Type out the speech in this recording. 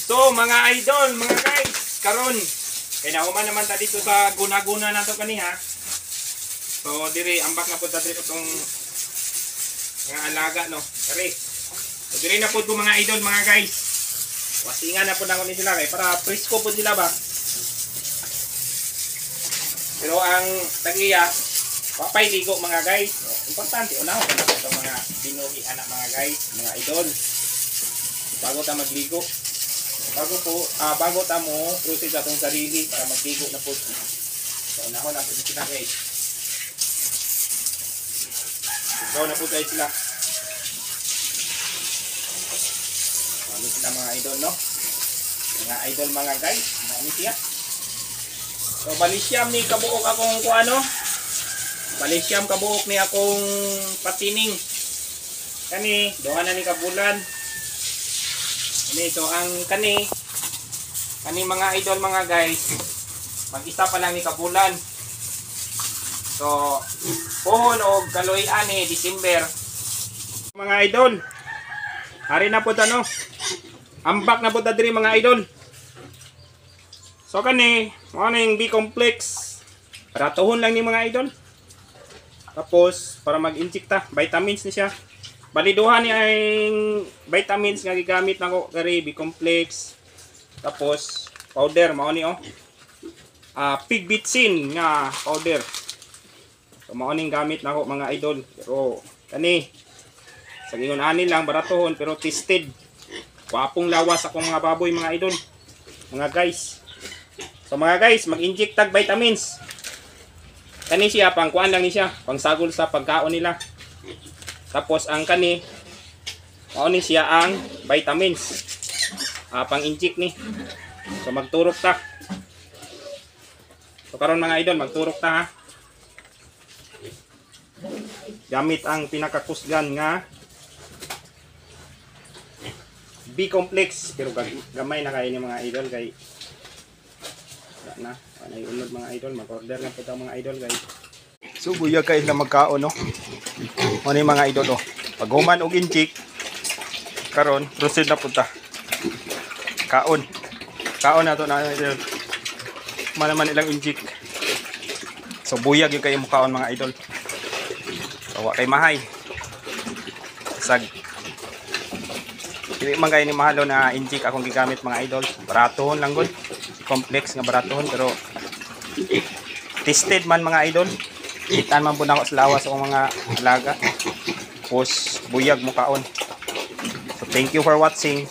So mga idol, mga guys, karon kay nahuman naman ta dito sa guna-guna nato kaniha. So diri ambak na pud ta dito tong mga alaga no. Kare. So diri na pud ko mga idol, mga guys. Wasingan na pud ako ni sila kay para presko pud sila ba. Pero ang tagiya papay ligo mga guys. So, importante unaw na ito mga binuhi anak mga guys, mga idol. Bago ta magligo. Bago ta mo proceed sa atong sarili para magligo na po. So unahon na po sila guys. So na po guys sila. Ano sila mga idol no? Mga idol mga guys, ano siya? So balisyam ni kabuok akong kuano. Balisyam kabuok ni akong patining. Kani duha na ni kabulan. Ini so ang kani mga idol mga guys, mag-isa pa lang ni kabulan. So pohon og kaloy ani December. Mga idol, hari na po no. Ambak na po ta diri mga idol. So kani mo ning B-complex. Ratohon lang ni mga idol. Tapos para mag-inject ta, vitamins ni siya. Baliduhan ni ay vitamins nga gigamit nako kari B-complex. Tapos powder mao ni Pigbitsin nga powder. So mao ning gamit nako mga idol. Pero kani sa ingon ani lang baratohon pero tested. Wapong lawas akong mga baboy mga idol. Mga guys. So mga guys, mag-inject tag vitamins. Kani siya pang kuan lang ni siya, pang sagol sa pagkaon nila. Tapos ang kani mao ni siya ang vitamins. Pang inject ni. So magturok ta. So karon mga idol, magturok ta ha. Gamit ang pinakakusgan nga B-complex pero gamay na kayo ni mga idol kay na anay unod mga idol, mag-order na po ta mga idol guys. So buyag kayo na magkaon no. Ano yung mga idol paghuman og inject karon proceed na po ta. Kaon na to na idol. Manaman ilang inject. So buyag yung kayo mukaon mga idol. So wa kay mahay. Sag dili man kayo ni mahalo na inject akong gigamit mga idol. Baratohon lang gud. Complex nga baratohon pero tested man mga idol. Itan man po na ako sa lawas sa mga alaga. Tapos buyag mukaon. So thank you for watching.